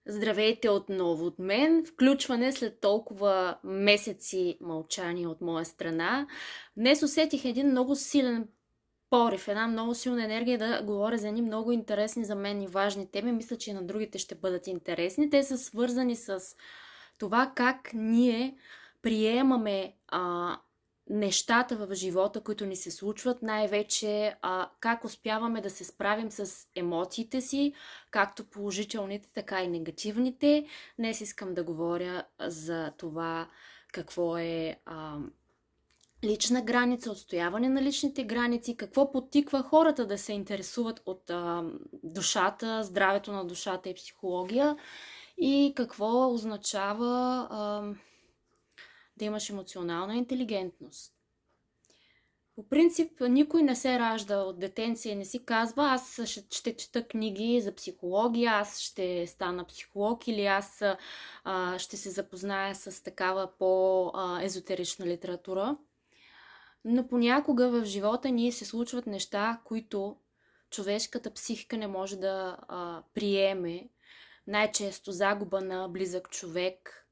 Здравейте отново от мен. Включване след толкова месеци мълчание от моя страна. Днес усетих един много силен порив, една много силна енергия да говоря за едни много интересни за мен и важни теми. Мисля, че и на другите ще бъдат интересни. Те са свързани с това как ние приемаме нещата в живота, които ни се случват, най-вече как успяваме да се справим с емоциите си, както положителните, така и негативните. Днес искам да говоря за това какво е лична граница, отстояване на личните граници, какво подтиква хората да се интересуват от душата, здравето на душата и психология и какво означава да имаш емоционална интелигентност. По принцип, никой не се ражда от детенце и не си казва: аз ще чета книги за психология, аз ще стана психолог или аз ще се запозная с такава по-езотерична литература. Но понякога в живота ни се случват неща, които човешката психика не може да приеме. Най-често загуба на близък човек,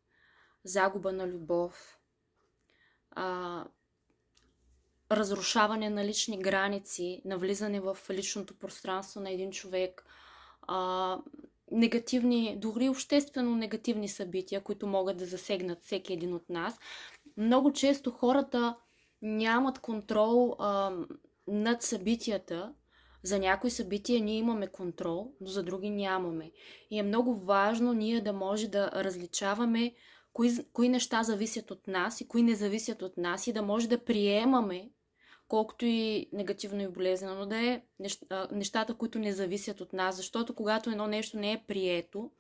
загуба на любов, разрушаване на лични граници, навлизане в личното пространство на един човек, негативни, дори обществено негативни събития, които могат да засегнат всеки един от нас. Много често хората нямат контрол над събитията. За някои събития ние имаме контрол, но за други нямаме. И е много важно ние да може да различаваме кои неща зависят от нас и кои не зависят от нас и да може да приемаме, колкото и негативно и болезнено да е, нещата, които не зависят от нас. Защото когато едно нещо не е прието,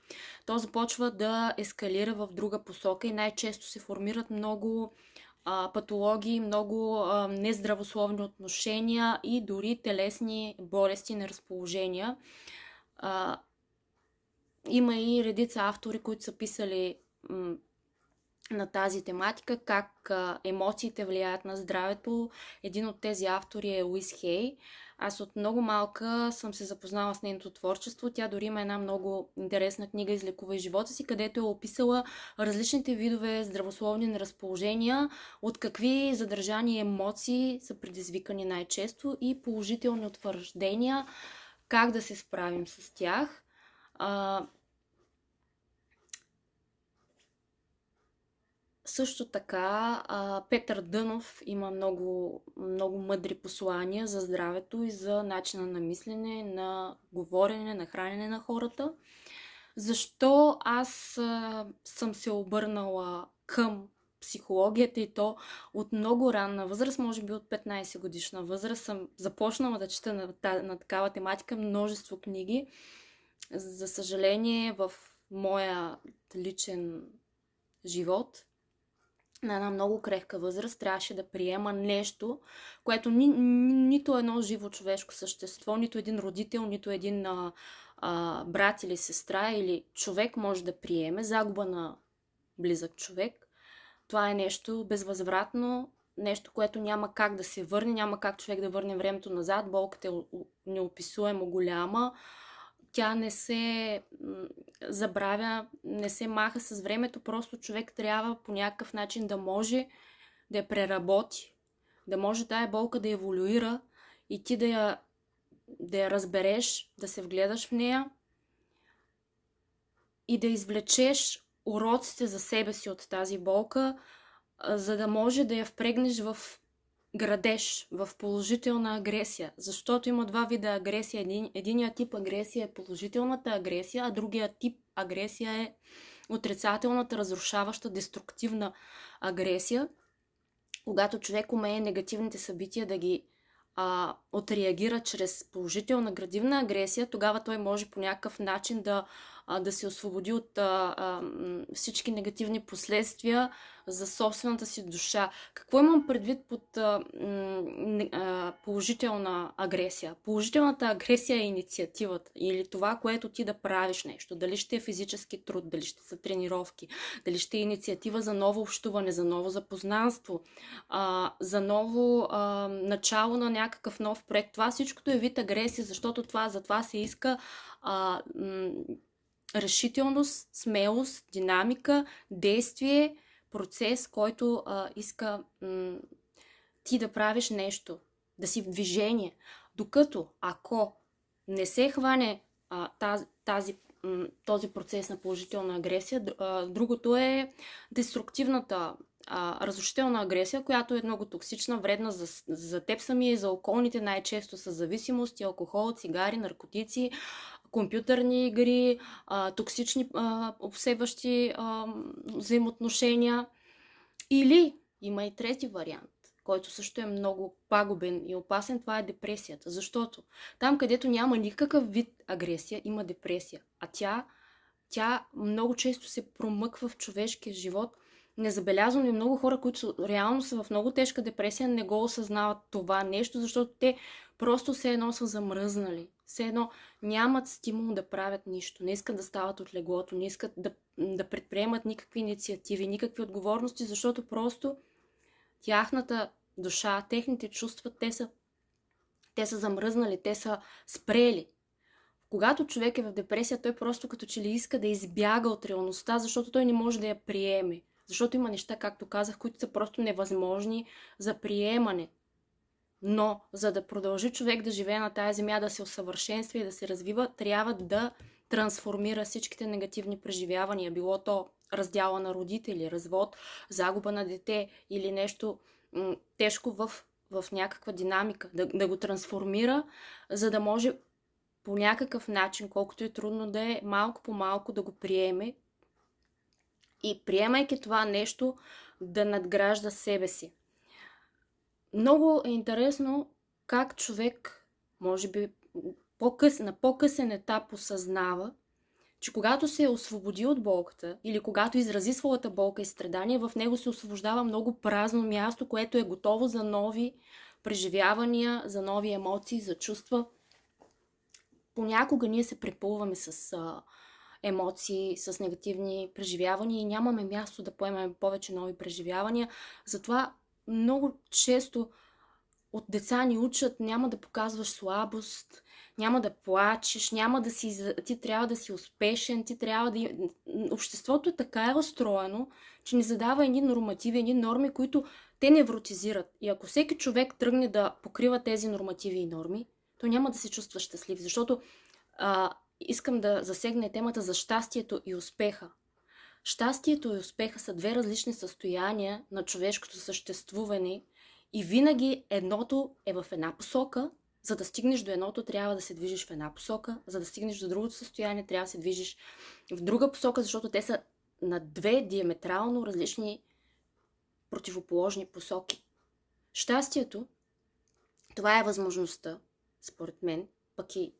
то започва да ескалира в друга посока и най-често се формират много патологии, много нездравословни отношения и дори телесни болести, неразположения. Има и редица автори, които са писали на тази тематика, как емоциите влияят на здравето. Един от тези автори е Луис Хей. Аз от много малка съм се запознала с нейното творчество. Тя дори има една много интересна книга "Излекувай живота си", където е описала различните видове здравословни неразположения, от какви задържани емоции са предизвикани най-често и положителни утвърждения, как да се справим с тях. Също така, Петър Дънов има много, много мъдри послания за здравето и за начина на мислене, на говорене, на хранене на хората. Защо аз съм се обърнала към психологията, и то от много ранна възраст, може би от 15 годишна възраст, съм започнала да чета на такава тематика множество книги. За съжаление, в моя личен живот на една много крехка възраст трябваше да приема нещо, което нито едно живо човешко същество, нито един родител, нито един брат или сестра или човек може да приеме. Загуба на близък човек. Това е нещо безвъзвратно, нещо, което няма как да се върне, няма как човек да върне времето назад. Болката е неописуемо голяма. Тя не се забравя, не се маха с времето, просто човек трябва по някакъв начин да може да я преработи, да може тая болка да еволюира и ти да я разбереш, да се вгледаш в нея и да извлечеш уроците за себе си от тази болка, за да може да я впрегнеш в градеж, в положителна агресия. Защото има два вида агресия. Единият тип агресия е положителната агресия, а другия тип агресия е отрицателната, разрушаваща, деструктивна агресия. Когато човек умее негативните събития да ги отреагира чрез положителна градивна агресия, тогава той може по някакъв начин да се освободи от всички негативни последствия за собствената си душа. Какво имам предвид под положителна агресия? Положителната агресия е инициативата или това, което ти да правиш нещо. Дали ще е физически труд, дали ще са тренировки, дали ще е инициатива за ново общуване, за ново запознанство, за ново начало на някакъв нов проект. Това всичкото е вид агресия, защото за това се иска решителност, смелост, динамика, действие, процес, който иска ти да правиш нещо, да си в движение. Докато ако не се хване този процес на положителна агресия, другото е деструктивната разрушителна агресия, която е много токсична, вредна за теб самия и за околните, най-често с зависимости, алкохол, цигари, наркотици, компютърни игри, токсични обсебващи взаимоотношения. Или има и трети вариант, който също е много пагубен и опасен, това е депресията. Защото там, където няма никакъв вид агресия, има депресия. А тя много често се промъква в човешкия живот. Незабелязвано и много хора, които реално са в много тежка депресия, не го осъзнават това нещо, защото те просто все едно са замръзнали. Все едно нямат стимул да правят нищо, не искат да стават от леглото, не искат да предприемат никакви инициативи, никакви отговорности, защото просто тяхната душа, техните чувства, те са замръзнали, те са спрели. Когато човек е в депресия, той просто като че ли иска да избяга от реалността, защото той не може да я приеме. Защото има неща, както казах, които са просто невъзможни за приемане. Но за да продължи човек да живее на тая земя, да се усъвършенства и да се развива, трябва да трансформира всичките негативни преживявания. Било то раздяла на родители, развод, загуба на дете или нещо тежко в някаква динамика. Да го трансформира, за да може по някакъв начин, колкото и трудно да е, малко по малко да го приеме и приемайки това нещо да надгражда себе си. Много е интересно как човек, може би на по-късен етап осъзнава, че когато се освободи от болката или когато изрази своята болка и страдание, в него се освобождава много празно място, което е готово за нови преживявания, за нови емоции, за чувства. Понякога ние се препълваме с емоции, с негативни преживявания и нямаме място да поемем повече нови преживявания. Затова много често от деца ни учат, няма да показваш слабост, няма да плачеш, ти трябва да си успешен, Обществото е така разстроено, че ни задава едни нормативи, едни норми, които те невротизират. И ако всеки човек тръгне да покрива тези нормативи и норми, то няма да се чувства щастлив, защото искам да засегна темата за щастието и успеха. Щастието и успеха са две различни състояния на човешкото съществуване и винаги едното е в една посока. За да стигнеш до едното, трябва да се движиш в една посока. За да стигнеш до другото състояние, трябва да се движиш в друга посока, защото те са на две диаметрално различни противоположни посоки. Щастието, това е възможността, според мен, пък и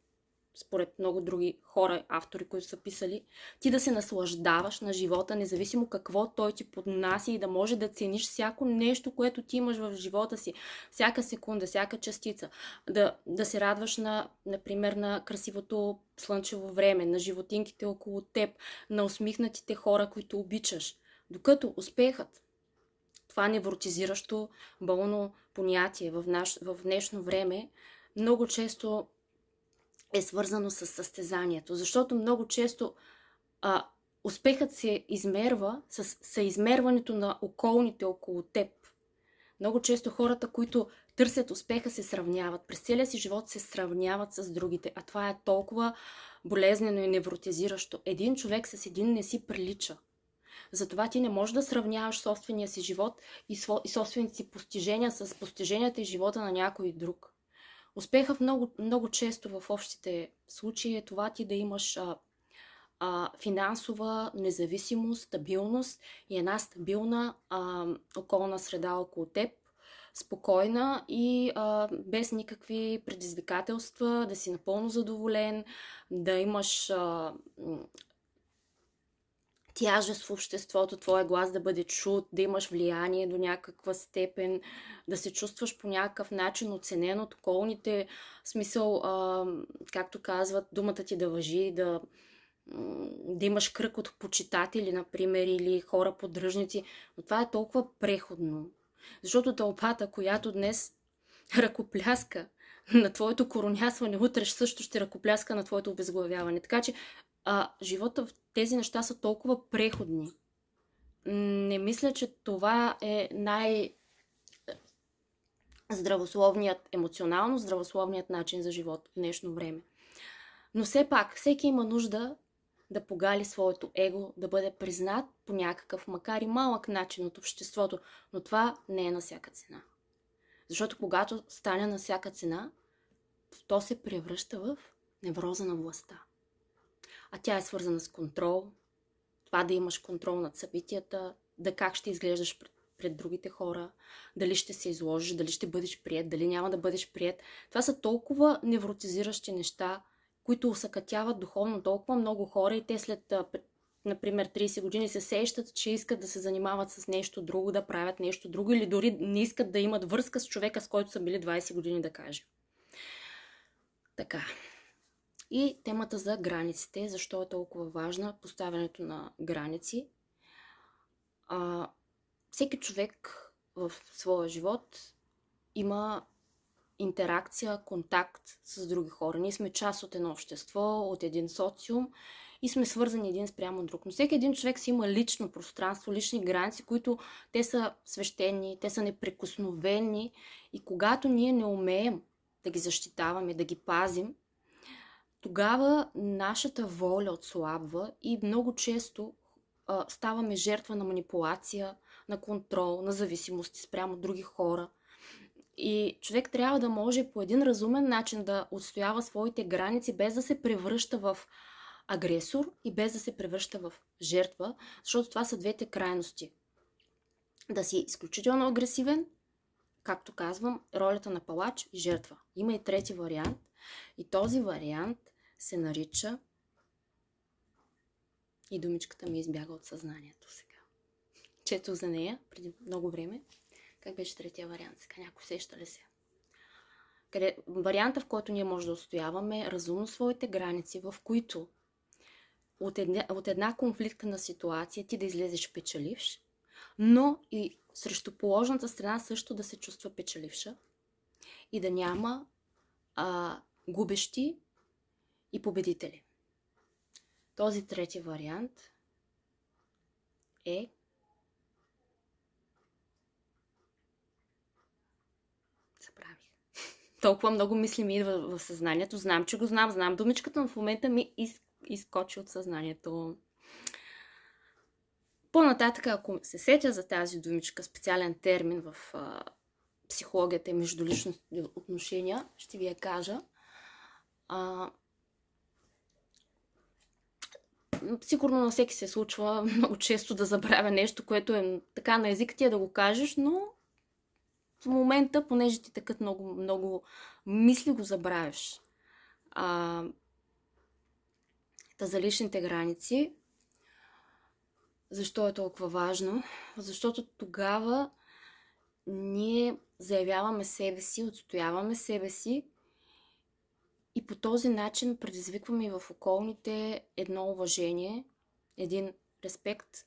според много други хора, автори, които са писали, ти да се наслаждаваш на живота, независимо какво той ти поднася и да може да цениш всяко нещо, което ти имаш в живота си, всяка секунда, всяка частица, да се радваш например, на красивото слънчево време, на животинките около теб, на усмихнатите хора, които обичаш. Докато успехът, това невротизиращо болно понятие в днешно време, много често е свързано с състезанието, защото много често успехът се измерва с съизмерването на околните около теб. Много често хората, които търсят успеха, се сравняват. През целия си живот се сравняват с другите, а това е толкова болезнено и невротизиращо. Един човек с един не си прилича. Затова ти не можеш да сравняваш собствения си живот и собствените си постижения с постиженията и живота на някой друг. Успехът много, много често в общите случаи е това ти да имаш финансова независимост, стабилност и една стабилна околна среда около теб, спокойна и без никакви предизвикателства, да си напълно задоволен, да имаш тяжест в обществото, твоя глас да бъде чут, да имаш влияние до някаква степен, да се чувстваш по някакъв начин оценен от околните, смисъл, както казват, думата ти да важи, да имаш кръг от почитатели, например, или хора поддръжници. Но това е толкова преходно. Защото тълпата, която днес ръкопляска на твоето коронясване, утре също ще ръкопляска на твоето обезглавяване. Така че живота в тези неща са толкова преходни. Не мисля, че това е здравословният, емоционално здравословният начин за живот в днешно време. Но все пак, всеки има нужда да погали своето его, да бъде признат по някакъв, макар и малък начин от обществото, но това не е на всяка цена. Защото когато стане на всяка цена, то се превръща в невроза на властта. А тя е свързана с контрол, това да имаш контрол над събитията, да как ще изглеждаш пред другите хора, дали ще се изложиш, дали ще бъдеш приет, дали няма да бъдеш приет. Това са толкова невротизиращи неща, които усъкътяват духовно толкова много хора и те след, например, 30 години се сещат, че искат да се занимават с нещо друго, да правят нещо друго или дори не искат да имат връзка с човека, с който са били 20 години, да кажем. Така. И темата за границите, защо е толкова важна, поставянето на граници. Всеки човек в своя живот има интеракция, контакт с други хора. Ние сме част от едно общество, от един социум и сме свързани един спрямо друг. Но всеки един човек си има лично пространство, лични граници, които те са свещени, те са неприкосновени и когато ние не умеем да ги защитаваме, да ги пазим, тогава нашата воля отслабва и много често ставаме жертва на манипулация, на контрол, на зависимости спрямо други хора. И човек трябва да може по един разумен начин да отстоява своите граници, без да се превръща в агресор и без да се превръща в жертва, защото това са двете крайности. Да си изключително агресивен, както казвам, ролята на палач и жертва. Има и трети вариант и този вариант се нарича, и думичката ми избяга от съзнанието сега. Четох за нея преди много време. Как беше третия вариант? Сега някой сеща ли се? Варианта, в който ние може да отстояваме разумно своите граници, в които от една конфликтна ситуация ти да излезеш печеливш, но и срещу положената страна също да се чувства печеливша и да няма губещи и победители. Този трети вариант е забравих. Толкова много мисли ми идва в съзнанието. Знам, че го знам думичката, но в момента ми изкочи от съзнанието. По-нататък, ако се сетя за тази думичка, специален термин в психологията и междуличностни отношения, ще ви я кажа. Сигурно на всеки се случва много често да забравя нещо, което е така на езика ти да го кажеш, но в момента, понеже ти такът много, много мисли, го забравяш. За личните граници. Защо е толкова важно? Защото тогава ние заявяваме себе си, отстояваме себе си и по този начин предизвикваме и в околните едно уважение, един респект,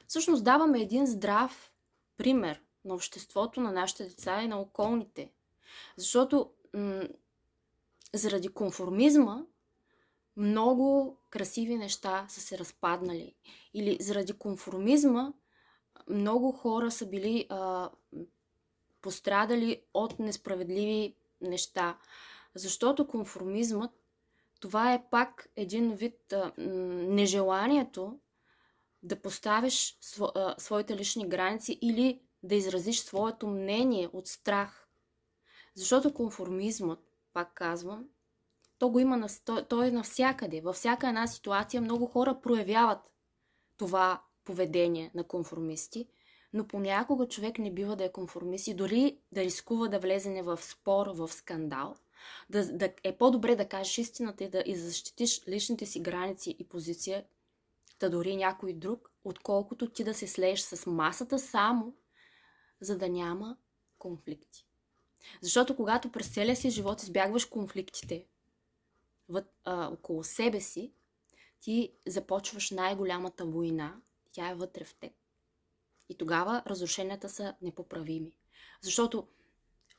всъщност даваме един здрав пример на обществото, на нашите деца и на околните. Защото заради конформизма много красиви неща са се разпаднали. Или заради конформизма много хора са били пострадали от несправедливи неща. Защото конформизмът, това е пак един вид нежеланието да поставиш своите лични граници или да изразиш своето мнение от страх. Защото конформизмът, пак казвам, то го има, той е навсякъде. Във всяка една ситуация много хора проявяват това поведение на конформисти, но понякога човек не бива да е конформист и дори да рискува да влезе в спор, в скандал. Да е по-добре да кажеш истината и да защитиш личните си граници и позиция, да дори някой друг, отколкото ти да се слееш с масата само, за да няма конфликти. Защото когато през целия си живот избягваш конфликтите около себе си, ти започваш най-голямата война, тя е вътре в теб. И тогава разрушенията са непоправими. Защото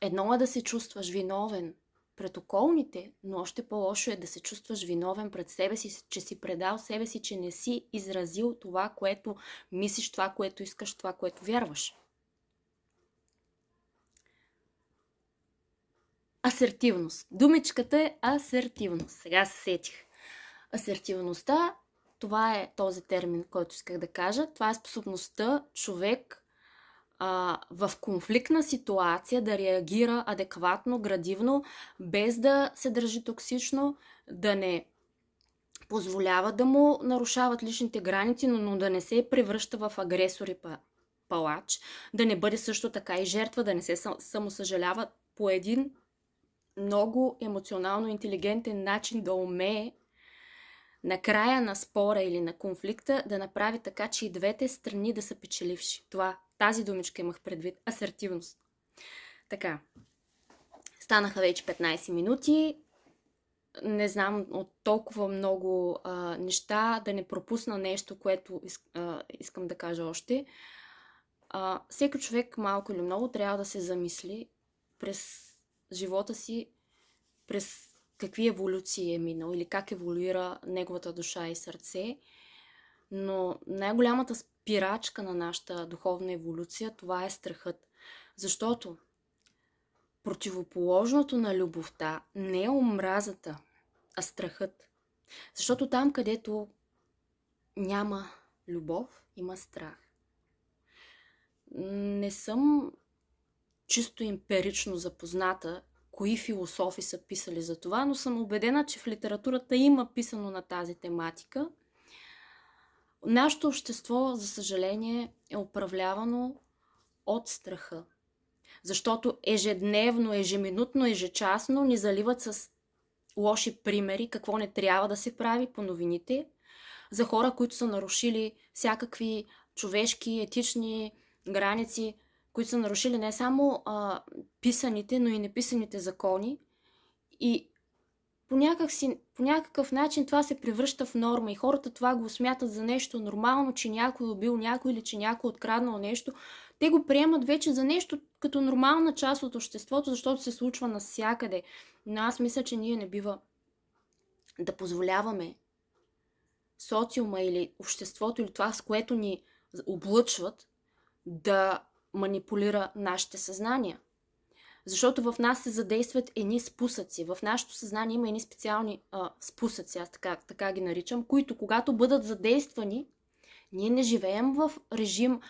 едно е да се чувстваш виновен пред околните, но още по-лошо е да се чувстваш виновен пред себе си, че си предал себе си, че не си изразил това, което мислиш, това, което искаш, това, което вярваш. Асертивност. Думичката е асертивност. Сега се сетих. Асертивността, това е този термин, който исках да кажа. Това е способността човек в конфликтна ситуация да реагира адекватно, градивно, без да се държи токсично, да не позволява да му нарушават личните граници, но да не се превръща в агресор и палач, да не бъде също така и жертва, да не се самосъжалява, по един много емоционално интелигентен начин да умее на края на спора или на конфликта да направи така, че и двете страни да са печеливши. Тази думичка имах предвид. Асертивност. Така. Станаха вече 15 минути. Не знам от толкова много неща да не пропусна нещо, което искам да кажа още. Всеки човек малко или много трябва да се замисли през живота си, през какви еволюции е минал или как еволюира неговата душа и сърце. Но най-голямата спирачка на нашата духовна еволюция, това е страхът. Защото противоположното на любовта не е омразата, а страхът. Защото там, където няма любов, има страх. Не съм чисто емпирично запозната кои философи са писали за това, но съм убедена, че в литературата има писано на тази тематика. Нашето общество, за съжаление, е управлявано от страха. Защото ежедневно, ежеминутно, ежечасно ни заливат с лоши примери какво не трябва да се прави по новините за хора, които са нарушили всякакви човешки, етични граници, които са нарушили не само писаните, но и неписаните закони. И по някакъв начин това се превръща в норма и хората това го смятат за нещо нормално, че някой убил някой или че някой откраднал нещо. Те го приемат вече за нещо като нормална част от обществото, защото се случва навсякъде. Но аз мисля, че ние не бива да позволяваме социума или обществото или това, с което ни облъчват, да манипулира нашите съзнания. Защото в нас се задействат едни спусъци. В нашето съзнание има едни специални спусъци, аз така ги наричам, които когато бъдат задействани, ние не живеем в режим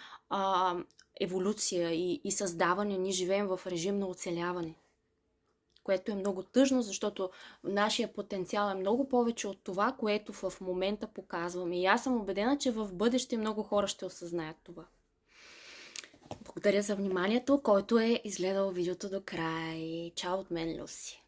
еволюция и създаване, ние живеем в режим на оцеляване. Което е много тъжно, защото нашия потенциал е много повече от това, което в момента показваме. И аз съм убедена, че в бъдеще много хора ще осъзнаят това. Благодаря за вниманието, който е изгледал видеото до край. Чао от мен, Люси!